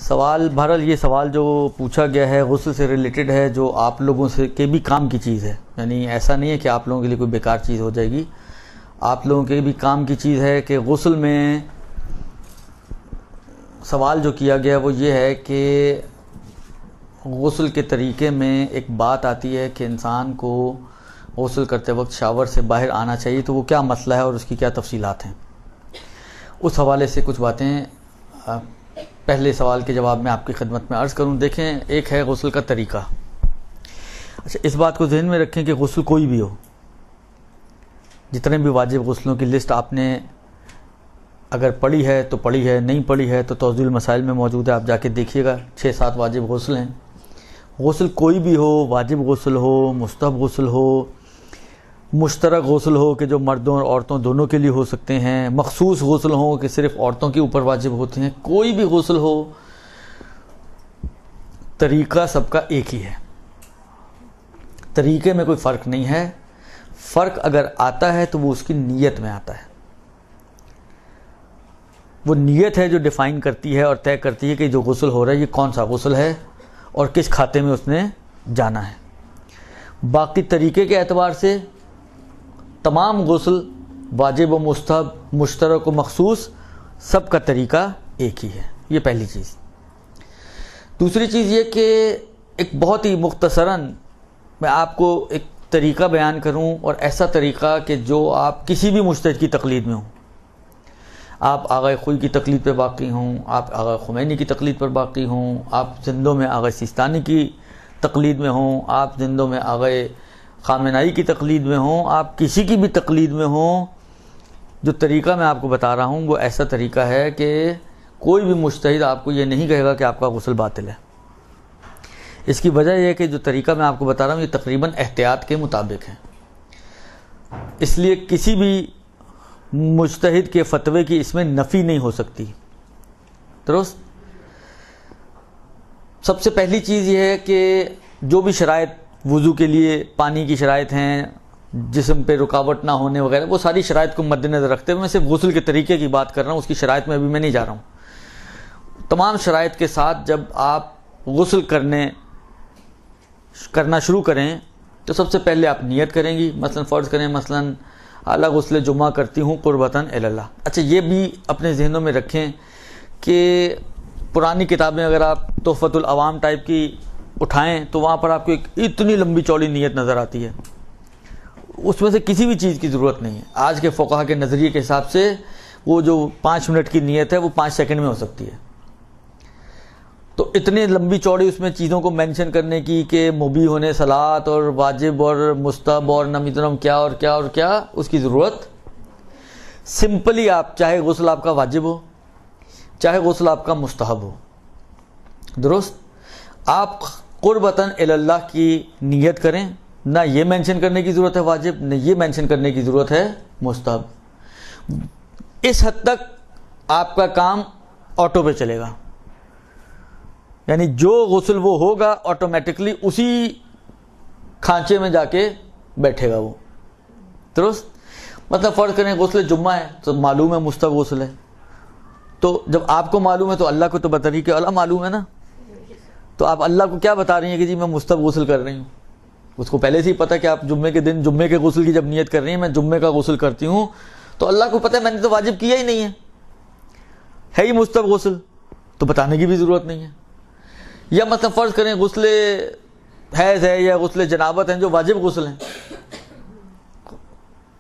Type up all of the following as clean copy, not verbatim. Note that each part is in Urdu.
سوال بہرحال یہ سوال جو پوچھا گیا ہے غسل سے ریلیٹڈ ہے، جو آپ لوگوں سے کے بھی کام کی چیز ہے، یعنی ایسا نہیں ہے کہ آپ لوگوں کے لیے کوئی بیکار چیز ہو جائے گی، آپ لوگوں کے بھی کام کی چیز ہے کہ غسل میں سوال جو کیا گیا وہ یہ ہے کہ غسل کے طریقے میں ایک بات آتی ہے کہ انسان کو غسل کرتے وقت شاور سے باہر آنا چاہیے، تو وہ کیا مسئلہ ہے اور اس کی کیا تفصیلات ہیں، اس حوالے سے کچھ باتیں پہلے سوال کے جواب میں آپ کی خدمت میں عرض کروں۔ دیکھیں، ایک ہے غسل کا طریقہ۔ اچھا، اس بات کو ذہن میں رکھیں کہ غسل کوئی بھی ہو، جتنے بھی واجب غسلوں کی لسٹ آپ نے اگر پڑھی ہے تو پڑھی ہے، نہیں پڑھی ہے تو توضیح المسائل میں موجود ہے، آپ جا کے دیکھیے گا، 6-7 واجب غسل ہیں۔ غسل کوئی بھی ہو، واجب غسل ہو، مستحب غسل ہو، مشترک غسل ہو کہ جو مردوں اور عورتوں دونوں کے لیے ہو سکتے ہیں، مخصوص غسل ہو کہ صرف عورتوں کے اوپر واجب ہوتے ہیں، کوئی بھی غسل ہو، طریقہ سب کا ایک ہی ہے، طریقے میں کوئی فرق نہیں ہے۔ فرق اگر آتا ہے تو وہ اس کی نیت میں آتا ہے، وہ نیت ہے جو ڈیفائن کرتی ہے اور طے کرتی ہے کہ جو غسل ہو رہا ہے یہ کون سا غسل ہے اور کس کھاتے میں اس نے جانا ہے۔ باقی طریقے کے اعتبار سے تمام غسل واجب و مستحب، مشترک و مخصوص، سب کا طریقہ ایک ہی ہے، یہ پہلی چیز۔ دوسری چیز یہ کہ ایک بہت ہی مختصراً میں آپ کو ایک طریقہ بیان کروں، اور ایسا طریقہ کہ جو آپ کسی بھی مجتہد کی تقلید میں ہوں، آپ آغا خوئی کی تقلید پہ باقی ہوں، آپ آغا خمینی کی تقلید پر باقی ہوں، آپ زندوں میں آغا سیستانی کی تقلید میں ہوں، آپ زندوں میں آغا خامنائی کی تقلید میں ہوں، آپ کسی کی بھی تقلید میں ہوں، جو طریقہ میں آپ کو بتا رہا ہوں وہ ایسا طریقہ ہے کہ کوئی بھی مجتہد آپ کو یہ نہیں کہے گا کہ آپ کا غسل باطل ہے۔ اس کی وجہ یہ ہے کہ جو طریقہ میں آپ کو بتا رہا ہوں یہ تقریباً احتیاط کے مطابق ہے، اس لیے کسی بھی مجتہد کے فتوے کی اس میں نفی نہیں ہو سکتی، درست۔ سب سے پہلی چیز یہ ہے کہ جو بھی شرائط وضو کے لیے پانی کی شرائط ہیں، جسم پہ رکاوٹ نہ ہونے وغیرہ، وہ ساری شرائط کو مد نظر رکھتے ہوئے میں صرف غسل کے طریقے کی بات کر رہا ہوں، اس کی شرائط میں ابھی میں نہیں جا رہا ہوں۔ تمام شرائط کے ساتھ جب آپ غسل کرنا شروع کریں تو سب سے پہلے آپ نیت کریں گی، مثلا فرض کریں مثلا اعلیٰ غسل جمعہ کرتی ہوں قربتاً اللہ۔ اچھا، یہ بھی اپنے ذہنوں میں رکھیں کہ پرانی کتابیں اگر آپ تحفۃ العوام ٹائپ کی اٹھائیں تو وہاں پر آپ کو ایک اتنی لمبی چوڑی نیت نظر آتی ہے، اس میں سے کسی بھی چیز کی ضرورت نہیں ہے۔ آج کے فقہا کے نظریے کے حساب سے وہ جو 5 منٹ کی نیت ہے وہ 5 سیکنڈ میں ہو سکتی ہے، تو اتنی لمبی چوڑی اس میں چیزوں کو مینشن کرنے کی کہ مبیح ہونے صلاۃ اور واجب اور مستحب اور نمیتنم کیا اور کیا اور کیا، اس کی ضرورت سمپلی آپ چاہے غسل آپ کا واجب ہو چاہے غسل آپ کا مستحب ہو، درست، آپ قربتاً اللہ کی نیت کریں، نہ یہ مینشن کرنے کی ضرورت ہے واجب، نہ یہ مینشن کرنے کی ضرورت ہے مستحب۔ اس حد تک آپ کا کام آٹو پہ چلے گا، یعنی جو غسل وہ ہوگا آٹومیٹکلی اسی کھانچے میں جا کے بیٹھے گا وہ، درست۔ مطلب فرض کریں غسل جمعہ ہے تو معلوم ہے مستحب غسل ہے، تو جب آپ کو معلوم ہے تو اللہ کو تو بتا رہی کہ اللہ معلوم ہے نا، تو آپ اللہ کو کیا بتا رہی ہیں کہ جی میں مستحب غسل کر رہی ہوں، اس کو پہلے سے ہی پتہ کہ آپ جمعے کے دن جمعے کے غسل کی جب نیت کر رہی ہیں میں جمعے کا غسل کرتی ہوں، تو اللہ کو پتہ ہے میں نے تو واجب کیا ہی نہیں ہے ہی مستحب غسل، تو بتانے کی بھی ضرورت نہیں ہے۔ یا مثلا فرض کریں غسل حیض ہے یا غسل جنابت ہیں جو واجب غسل ہیں،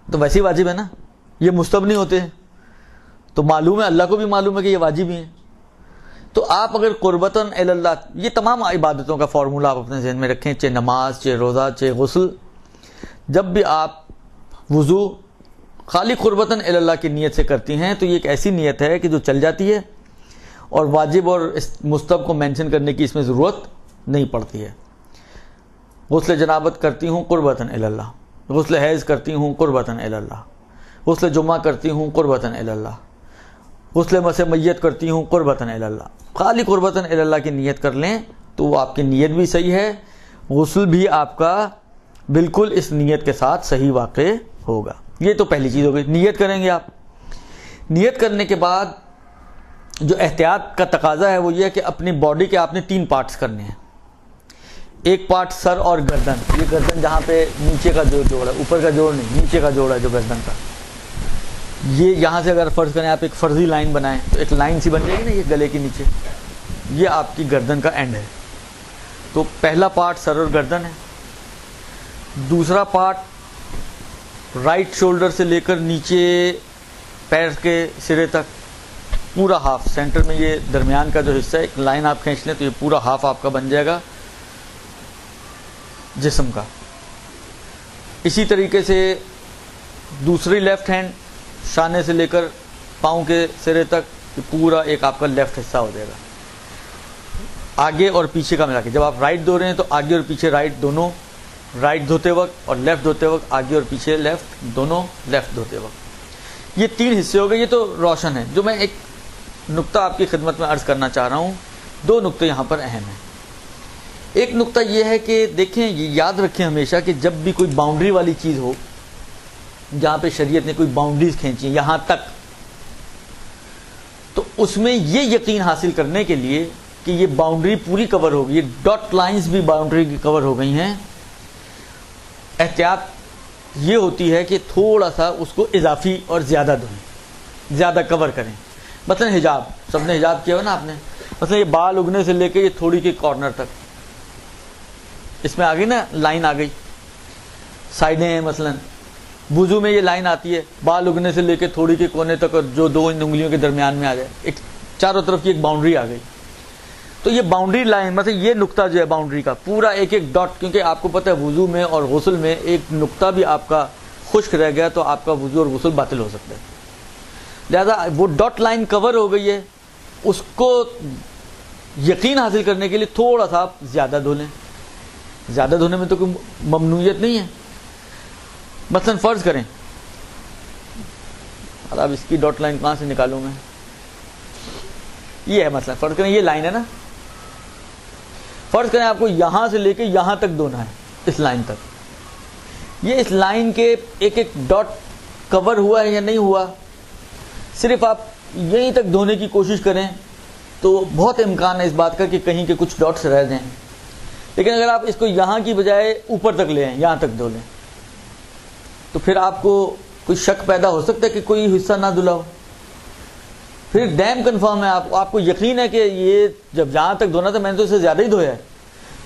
تو ویسے ہی واجب ہے نا، یہ مستحب نہیں ہوتے ہیں، تو معلوم ہے اللہ کو بھی معلوم ہے کہ یہ واجب ہی ہیں۔ تو آپ اگر قربتاً اللہ، یہ تمام عبادتوں کا فارمولہ آپ اپنے ذہن میں رکھیں، چاہے نماز، چاہے روزہ، چاہے غسل، جب بھی آپ وضو خالی قربتاً اللہ کی نیت سے کرتی ہیں تو یہ ایک ایسی نیت ہے کہ جو چل جاتی ہے اور واجب اور مستحب کو مینشن کرنے کی اس میں ضرورت نہیں پڑتی ہے۔ غسل جنابت کرتی ہوں قربتاً اللہ، غسل حیض کرتی ہوں قربتاً اللہ، غسل جمعہ کرتی ہوں قربتاً اللہ، غسل مسح میت کرتی ہوں قربتاً اللہ، خالی قربتاً اللہ کی نیت کر لیں تو وہ آپ کی نیت بھی صحیح ہے، غسل بھی آپ کا بالکل اس نیت کے ساتھ صحیح واقع ہوگا۔ یہ تو پہلی چیز ہو گئی، نیت کریں گے آپ۔ نیت کرنے کے بعد جو احتیاط کا تقاضا ہے وہ یہ ہے کہ اپنی باڈی کے آپ نے 3 پارٹس کرنے ہیں. ایک پارٹ سر اور گردن. یہ گردن جہاں پہ نیچے کا جو جوڑ ہے, اوپر کا جوڑ نہیں, نیچے کا جوڑ ہے جو گردن کا, یہ یہاں سے اگر فرض کریں آپ ایک فرضی لائن بنائیں تو ایک لائن سی بن جائے گی نا, یہ گلے کے نیچے, یہ آپ کی گردن کا اینڈ ہے. تو پہلا پارٹ سر اور گردن ہے. دوسرا پارٹ رائٹ شولڈر سے لے کر نیچے پیر کے سرے تک پورا ہاف, سینٹر میں یہ درمیان کا جو حصہ ہے ایک لائن آپ کھینچ لیں تو یہ پورا ہاف آپ کا بن جائے گا جسم کا. اسی طریقے سے دوسری لیفٹ ہینڈ شانے سے لے کر پاؤں کے سرے تک یہ پورا ایک آپ کا لیفٹ حصہ ہو جائے گا. آگے اور پیچھے کا ملا کے, جب آپ رائٹ دھو رہے ہیں تو آگے اور پیچھے رائٹ دونوں, رائٹ دھوتے وقت اور لیفٹ دھوتے وقت آگے اور پیچھے لیفٹ دونوں, لیفٹ دھوتے وقت. یہ 3 حصے ہو گئے. یہ تو روشن ہے. جو میں ایک نقطہ آپ کی خدمت میں عرض کرنا چاہ رہا ہوں, 2 نقطے یہاں پر اہم ہیں. ایک نقطہ یہ ہے کہ دیکھیں, یہ یاد رکھیں ہمیشہ کہ جب بھی کوئی باؤنڈری والی چیز ہو, جہاں پہ شریعت نے کوئی باؤنڈریز کھینچی یہاں تک, تو اس میں یہ یقین حاصل کرنے کے لیے کہ یہ باؤنڈری پوری کور ہو گئی, یہ ڈاٹ لائنز بھی باؤنڈری کی کور ہو گئی ہیں, احتیاط یہ ہوتی ہے کہ تھوڑا سا اس کو اضافی اور زیادہ دھوئیں, زیادہ کور کریں. مثلا حجاب, سب نے حجاب کیا ہو نا آپ نے, مثلا یہ بال اگنے سے لے کے یہ تھوڑی کے کارنر تک, اس میں آ گئی نا لائن, آ گئی سائڈیں ہیں. مثلا وضو میں یہ لائن آتی ہے بال اگنے سے لے کے تھوڑی کے کونے تک, اور جو 2 انگلیوں کے درمیان میں آ جائے, ایک چاروں طرف کی ایک باؤنڈری آ گئی. تو یہ باؤنڈری لائن, مطلب یہ نقطہ جو ہے باؤنڈری کا پورا ایک ایک ڈاٹ, کیونکہ آپ کو پتہ ہے وضو میں اور غسل میں ایک نقطہ بھی آپ کا خشک رہ گیا تو آپ کا وضو اور غسل باطل ہو سکتا ہے. لہذا وہ ڈاٹ لائن کور ہو گئی ہے, اس کو یقین حاصل کرنے کے لیے تھوڑا سا آپ زیادہ دھو لیں. زیادہ دھونے میں تو کوئی ممنوعیت نہیں ہے. مثلا فرض کریں, اب اس کی ڈاٹ لائن کہاں سے نکالوں میں, یہ ہے مثلا فرض کریں یہ لائن ہے نا, فرض کریں آپ کو یہاں سے لے کے یہاں تک دھونا ہے, اس لائن تک. یہ اس لائن کے ایک ایک ڈاٹ کور ہوا ہے یا نہیں ہوا, صرف آپ یہیں تک دھونے کی کوشش کریں تو بہت امکان ہے اس بات کا کہ کہیں کے کچھ ڈاٹس رہ جائیں. لیکن اگر آپ اس کو یہاں کی بجائے اوپر تک لے آئیں, یہاں تک دھو لیں, تو پھر آپ کو کوئی شک پیدا ہو سکتا ہے کہ کوئی حصہ نہ دھلا ہو. پھر ڈیم کنفرم ہے, آپ کو یقین ہے کہ یہ جب جہاں تک دھونا تھا میں نے تو اسے زیادہ ہی دھویا ہے,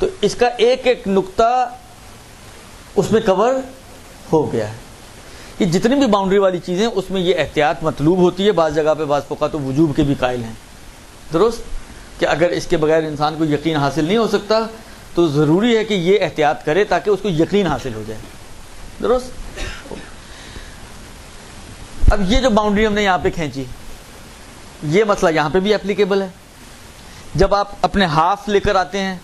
تو اس کا ایک ایک نقطہ اس میں کور ہو گیا ہے. یہ جتنی بھی باؤنڈری والی چیزیں اس میں یہ احتیاط مطلوب ہوتی ہے. بعض جگہ پہ بعض فقہا تو وجوب کے بھی قائل ہیں, درست, کہ اگر اس کے بغیر انسان کو یقین حاصل نہیں ہو سکتا تو ضروری ہے کہ یہ احتیاط کرے تاکہ اس کو یقین حاصل ہو جائے, درست. اب یہ جو باؤنڈری ہم نے یہاں پہ کھینچی, یہ مسئلہ یہاں پہ بھی اپلیکیبل ہے. جب آپ اپنے ہاف لے کر آتے ہیں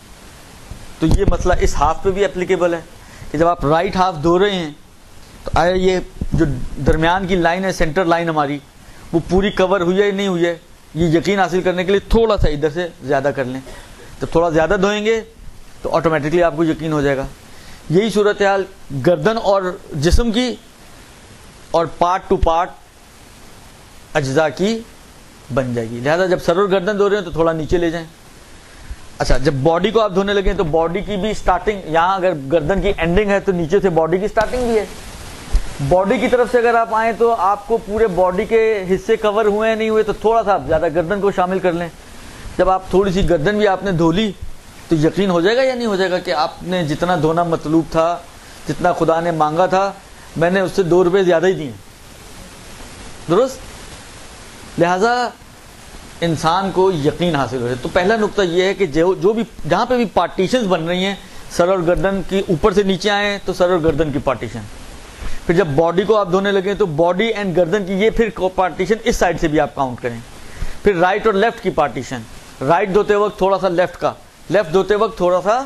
تو یہ مسئلہ اس ہاف پہ بھی اپلیکیبل ہے کہ جب آپ رائٹ ہاف دھو رہے ہیں تو آیا یہ جو درمیان کی لائن ہے, سینٹر لائن ہماری, وہ پوری کور ہوئی ہے یا نہیں ہوئی ہے, یہ یقین حاصل کرنے کے لیے تھوڑا سا ادھر سے زیادہ کر لیں. جب تھوڑا زیادہ دھوئیں گے تو آٹومیٹکلی آپ کو یقین ہو جائے گا. یہی صورتحال گردن اور جسم کی اور پارٹ ٹو پارٹ اجزاء کی بن جائے گی. لہذا جب سر اور گردن دھو رہے ہیں تو تھوڑا نیچے لے جائیں. اچھا, جب باڈی کو آپ دھونے لگیں تو باڈی کی بھی سٹارٹنگ, یہاں اگر گردن کی اینڈنگ ہے تو نیچے سے باڈی کی سٹارٹنگ بھی ہے. باڈی کی طرف سے اگر آپ آئیں تو آپ کو پورے باڈی کے حصے کور ہوئے ہیں نہیں ہوئے, تو تھوڑا سا آپ زیادہ گردن کو شامل کر لیں. جب آپ تھوڑی سی گردن بھی آپ نے دھو لی تو یقین ہو جائے گا یا نہیں ہو جائے گا کہ آپ نے جتنا دھونا مطلوب تھا, جتنا خدا نے مانگا تھا, میں نے اس سے 2 روپے زیادہ ہی دیے, درست. لہذا انسان کو یقین حاصل ہو جائے. تو پہلا نقطہ یہ ہے کہ جو بھی جہاں پہ بھی پارٹیشنز بن رہی ہیں, سر اور گردن کی اوپر سے نیچے آئیں تو سر اور گردن کی پارٹیشن, پھر جب باڈی کو آپ دھونے لگیں تو باڈی اینڈ گردن کی یہ پھر پارٹیشن اس سائڈ سے بھی آپ کاؤنٹ کریں. پھر رائٹ اور لیفٹ کی پارٹیشن, رائٹ دھوتے وقت تھوڑا سا لیفٹ کا, لیفٹ دھوتے وقت تھوڑا سا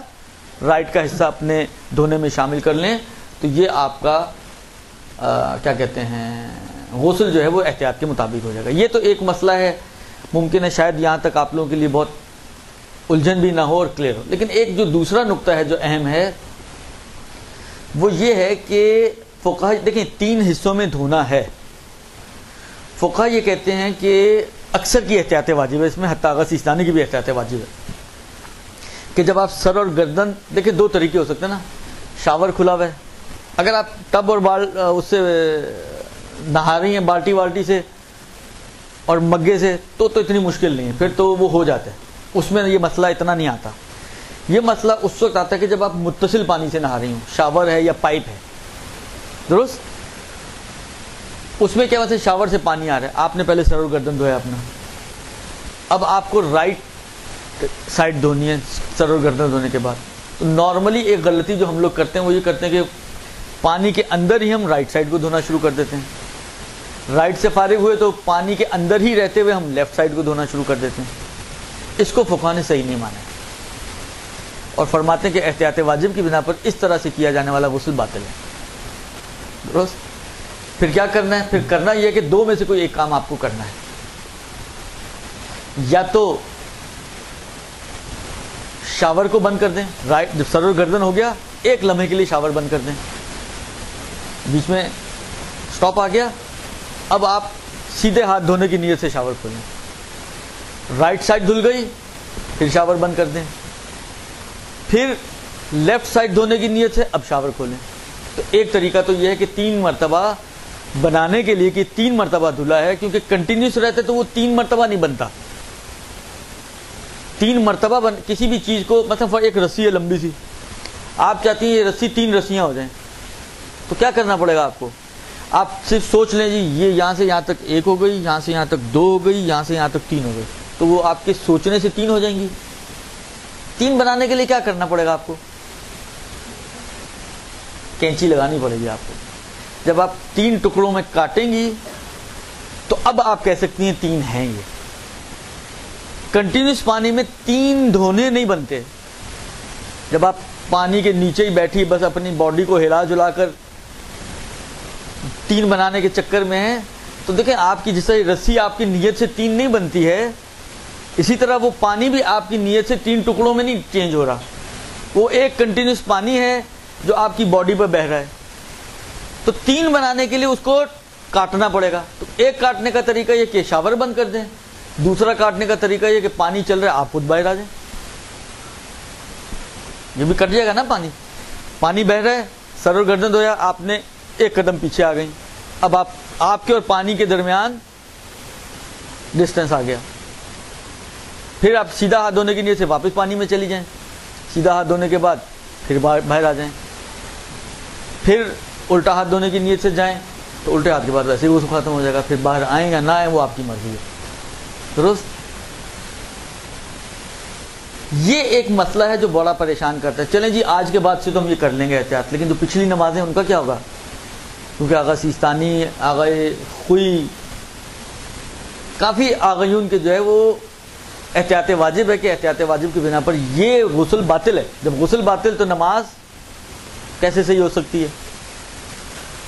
رائٹ کا حصہ اپنے دھونے میں شامل کر لیں. تو یہ آپ کا کیا کہتے ہیں غسل جو ہے وہ احتیاط کے مطابق ہو جائے گا. یہ تو ایک مسئلہ ہے, ممکن ہے شاید یہاں تک آپ لوگوں کے لیے بہت الجھن بھی نہ ہو اور کلیئر ہو. لیکن ایک جو دوسرا نقطہ ہے جو اہم ہے وہ یہ ہے کہ فقہا دیکھیں 3 حصوں میں دھونا ہے. فقہا یہ کہتے ہیں کہ اکثر کی احتیاط واجب ہے اس میں، حتیٰ غسل استانی کی بھی احتیاط واجب ہے کہ جب آپ سر اور گردن، دیکھیں دو طریقے ہو سکتے ہیں نا، شاور کھلا ہوا ہے، اگر آپ ٹب اور اس سے نہا رہی ہیں بالٹی والٹی سے اور مگے سے تو اتنی مشکل نہیں ہے، پھر تو وہ ہو جاتا ہے، اس میں یہ مسئلہ اتنا نہیں آتا۔ یہ مسئلہ اس وقت آتا ہے کہ جب آپ متصل پانی سے نہا رہی ہوں، شاور ہے یا پائپ ہے، درست؟ اس میں کیا وجہ شاور سے پانی آ رہا ہے، آپ نے پہلے سر اور گردن دھویا اپنا، اب آپ کو رائٹ سائڈ دھونی ہے سر اور گردن دھونے کے بعد۔ تو نارملی ایک غلطی جو ہم لوگ کرتے ہیں وہ یہ کرتے ہیں کہ پانی کے اندر ہی ہم رائٹ سائڈ کو دھونا شروع کر دیتے ہیں، رائٹ سے فارغ ہوئے تو پانی کے اندر ہی رہتے ہوئے ہم لیفٹ سائڈ کو دھونا شروع کر دیتے ہیں۔ اس کو فقہا نے صحیح نہیں مانا ہے اور فرماتے ہیں کہ احتیاط واجب کی بنا پر اس طرح سے کیا جانے والا غسل باطل ہے، درست؟ پھر کیا کرنا ہے؟ پھر کرنا یہ ہے کہ دو میں سے کوئی ایک کام آپ کو کرنا ہے، یا تو شاور کو بند کر دیں، رائٹ جب سر اور گردن ہو گیا ایک لمحے کے لیے شاور بند کر دیں، بیچ میں سٹاپ آ گیا، اب آپ سیدھے ہاتھ دھونے کی نیت سے شاور کھولیں، رائٹ سائڈ دھل گئی پھر شاور بند کر دیں، پھر لیفٹ سائڈ دھونے کی نیت سے اب شاور کھولیں۔ تو ایک طریقہ تو یہ ہے کہ 3 مرتبہ بنانے کے لیے کہ 3 مرتبہ دھلا ہے، کیونکہ کنٹینیوس رہتے تو وہ 3 مرتبہ نہیں بنتا، 3 مرتبہ کسی بھی چیز کو، مثلا ایک رسی ہے لمبی سی، آپ چاہتی ہیں یہ رسی 3 رسیاں ہو جائیں، تو کیا کرنا پڑے گا آپ کو؟ آپ صرف سوچ لیں جی یہ یہاں سے یہاں تک 1 ہو گئی، یہاں سے یہاں تک 2 ہو گئی، یہاں سے یہاں تک 3 ہو گئی، تو وہ آپ کے سوچنے سے 3 ہو جائیں گی۔ 3 بنانے کے لیے کیا کرنا پڑے گا آپ کو؟ کینچی لگانی پڑے گی آپ کو، جب آپ 3 ٹکڑوں میں کاٹیں گی تو اب آپ کہہ سکتی ہیں 3 ہیں۔ یہ کنٹینیوس پانی میں 3 دھونے نہیں بنتے، جب آپ پانی کے نیچے ہی بیٹھی بس اپنی باڈی کو ہلا جلا کر 3 بنانے کے چکر میں ہیں، تو دیکھیں آپ کی جیسے رسی آپ کی نیت سے 3 نہیں بنتی ہے، اسی طرح وہ پانی بھی آپ کی نیت سے 3 ٹکڑوں میں نہیں چینج ہو رہا، وہ ایک کنٹینیوس پانی ہے جو آپ کی باڈی پر بہہ رہا ہے۔ تو 3 بنانے کے لیے اس کو کاٹنا پڑے گا، تو ایک کاٹنے کا طریقہ یہ کہ شاور بند کر دیں، دوسرا کاٹنے کا طریقہ یہ کہ پانی چل رہا ہے آپ خود باہر آ جائیں، یہ بھی کٹ جائے گا نا، پانی بہہ رہا ہے، سر اور گردن دھویا، آپ نے 1 قدم پیچھے آ گئی، اب آپ کے اور پانی کے درمیان ڈسٹینس آ گیا، پھر آپ سیدھا ہاتھ دھونے کی نیت سے واپس پانی میں چلی جائیں، سیدھا ہاتھ دھونے کے بعد پھر باہر آ جائیں، پھر الٹا ہاتھ دھونے کی نیت سے جائیں تو الٹے ہاتھ کے بعد ویسے ہی وہ ختم ہو جائے گا، پھر باہر آئیں یا نہ آئیں وہ آپ کی مرضی ہے، درست؟ یہ ایک مسئلہ ہے جو بڑا پریشان کرتا ہے۔ چلیں جی آج کے بعد سے تو ہم یہ کر لیں گے احتیاط، لیکن جو پچھلی نمازیں ان کا کیا ہوگا؟ کیونکہ آغا سیستانی، آغا خوئی، کافی آغیون کے جو ہے وہ احتیاط واجب ہے کہ احتیاط واجب کی بنا پر یہ غسل باطل ہے۔ جب غسل باطل تو نماز کیسے صحیح ہو سکتی ہے؟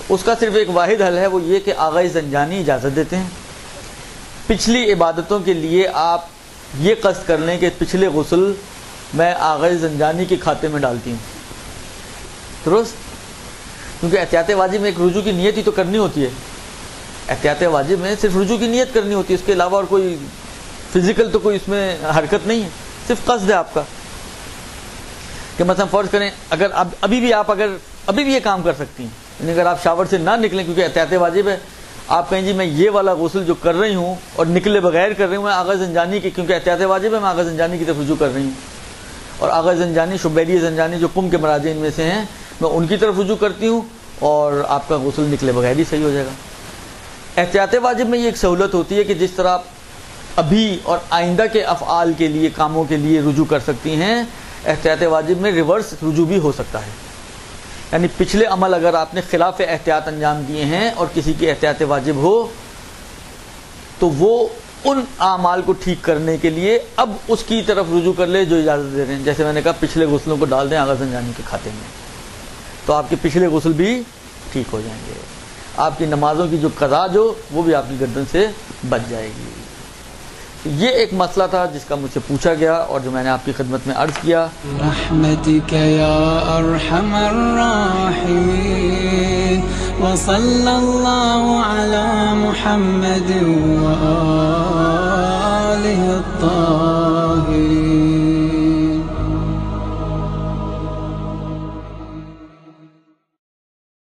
اس کا صرف ایک واحد حل ہے، وہ یہ کہ آغا زنجانی اجازت دیتے ہیں پچھلی عبادتوں کے لیے آپ یہ قصد کر لیں کہ پچھلے غسل میں آغا زنجانی کے کھاتے میں ڈالتی ہوں، درست؟ کیونکہ احتیاط واجب میں ایک رجوع کی نیت ہی تو کرنی ہوتی ہے، احتیاط واجب میں صرف رجوع کی نیت کرنی ہوتی ہے، اس کے علاوہ اور کوئی فزیکل تو کوئی اس میں حرکت نہیں ہے، صرف قصد ہے آپ کا کہ مثلا فرض کریں اگر ابھی بھی یہ کام کر سکتی ہیں، یعنی اگر آپ شاور سے نہ نکلیں کیونکہ احتیاط واجب ہے، آپ کہیں جی میں یہ والا غسل جو کر رہی ہوں اور نکلے بغیر کر رہی ہوں میں آغا زنجانی کی، کیونکہ احتیاط واجب ہے میں آغا زنجانی کی طرف رجوع کر رہی ہوں، اور آغا زنجانی شبیری زنجانی جو قم کے مراجع میں سے ہیں میں ان کی طرف رجوع کرتی ہوں اور آپ کا غسل نکلے بغیر ہی صحیح ہو جائے گا۔ احتیاط واجب میں یہ ایک سہولت ہوتی ہے کہ جس طرح ابھی اور آئندہ کے افعال کے لیے کاموں کے لیے رجوع کر سکتی ہیں، احتیاط واجب میں ریورس رجوع بھی ہو سکتا ہے، یعنی پچھلے عمل اگر آپ نے خلاف احتیاط انجام دیے ہیں اور کسی کی احتیاط واجب ہو تو وہ ان اعمال کو ٹھیک کرنے کے لیے اب اس کی طرف رجوع کر لے جو اجازت دے رہے ہیں، جیسے میں نے کہا پچھلے غسلوں کو ڈال دیں آغا زنجانی کے کھاتے میں تو آپ کے پچھلے غسل بھی ٹھیک ہو جائیں گے، آپ کی نمازوں کی جو قضا جو وہ بھی آپ کی گردن سے بچ جائے گی۔ یہ ایک مسئلہ تھا جس کا مجھ سے پوچھا گیا اور جو میں نے آپ کی خدمت میں عرض کیا۔ رحمتک یا ارحم الراحمین وصلی اللہ علی محمد و الطاهر